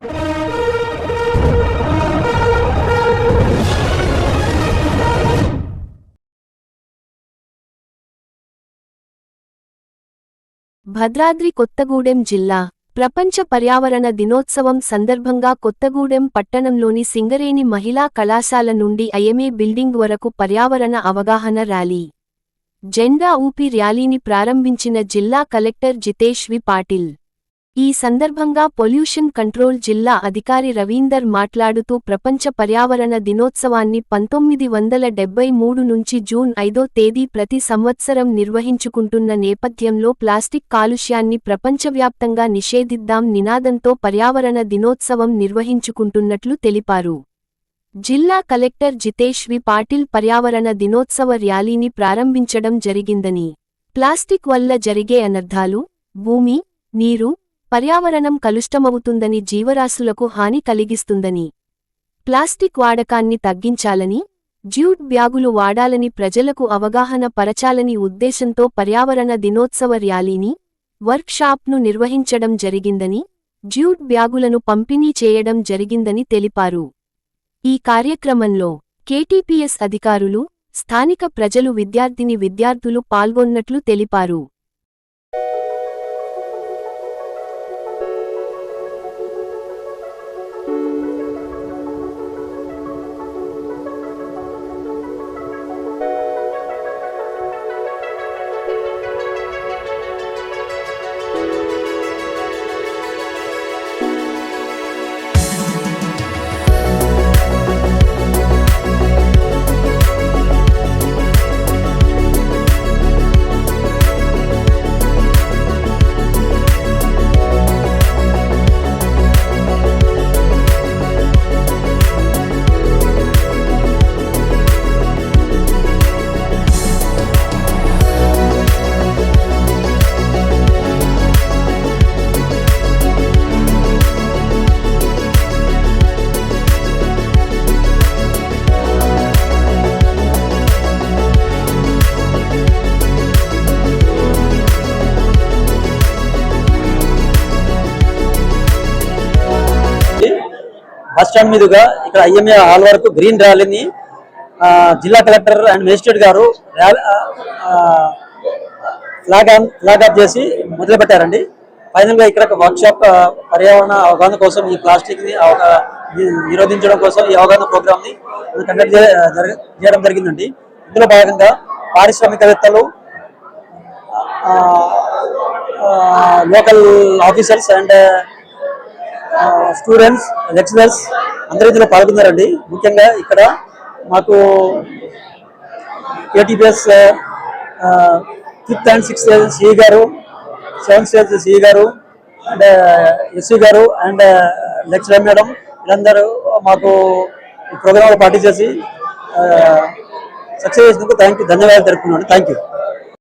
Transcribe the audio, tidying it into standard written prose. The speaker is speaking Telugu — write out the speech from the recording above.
భద్రాద్రి కొత్తగూడెం జిల్లా ప్రపంచ పర్యావరణ దినోత్సవం సందర్భంగా కొత్తగూడెం పట్టణంలోని సింగరేణి మహిళా కళాశాల నుండి ఐఎంఏ బిల్డింగ్ వరకు పర్యావరణ అవగాహన ర్యాలీ, జెండా ఊపి ర్యాలీని ప్రారంభించిన జిల్లా కలెక్టర్ జితేష్ వి పాటిల్. ఈ సందర్భంగా పొల్యూషన్ కంట్రోల్ జిల్లా అధికారి రవీందర్ మాట్లాడుతూ ప్రపంచ పర్యావరణ దినోత్సవాన్ని 1973 నుంచి జూన్ 5వ తేదీ ప్రతి సంవత్సరం నిర్వహించుకుంటున్న నేపథ్యంలో ప్లాస్టిక్ కాలుష్యాన్ని ప్రపంచవ్యాప్తంగా నిషేధిద్దాం నినాదంతో పర్యావరణ దినోత్సవం నిర్వహించుకుంటున్నట్లు తెలిపారు. జిల్లా కలెక్టర్ జితేష్ వి పాటిల్ పర్యావరణ దినోత్సవ ర్యాలీని ప్రారంభించడం జరిగిందని, ప్లాస్టిక్ వల్ల జరిగే అనర్థాలు, భూమి, నీరు, పర్యావరణం కలుషితమవుతుందని, జీవరాశులకు హాని కలిగిస్తుందని, ప్లాస్టిక్ వాడకాన్ని తగ్గించాలని, జ్యూట్ బ్యాగులు వాడాలని ప్రజలకు అవగాహన పరచాలని ఉద్దేశంతో పర్యావరణ దినోత్సవ ర్యాలీని, వర్క్ షాప్ను నిర్వహించడం జరిగిందని, జ్యూట్ బ్యాగులను పంపిణీ చేయడం జరిగిందని తెలిపారు. ఈ కార్యక్రమంలో కేటీపీఎస్ అధికారులు, స్థానిక ప్రజలు, విద్యార్థులు పాల్గొన్నట్లు తెలిపారు. బస్ స్టాండ్ మీదుగా ఇక్కడ ఐఎంఏ హాల్ వరకు గ్రీన్ ర్యాలీని జిల్లా కలెక్టర్ అండ్ మేజిస్ట్రేట్ గారు ఫ్లాగ్ ఆఫ్ చేసి మొదలుపెట్టారండి. ఫైనల్ గా ఇక్కడ వర్క్ షాప్ పర్యావరణ అవగాహన కోసం ఈ ప్లాస్టిక్ ని నిరోధించడం కోసం ఈ అవగాహన ప్రోగ్రామ్ ని కండక్ట్ చేయడం జరిగిందండి. ఇందులో భాగంగా పారిశ్రామికవేత్తలు, local officers and students, lecturers అందరూ ఇందులో పాల్గొన్నారండి. ముఖ్యంగా ఇక్కడ మాకు KTPS 5th and 6th CE గారు, 7th సిఈ గారు అండ్ ఎస్సీ గారు అండ్ లెక్చరర్ మేడం వీళ్ళందరూ మాకు ప్రోగ్రాంలో పార్టిసిపేట్ చేసి సక్సెస్ చేసినందుకు ధన్యవాదాలు తెలుపుతున్నాను. Thank you.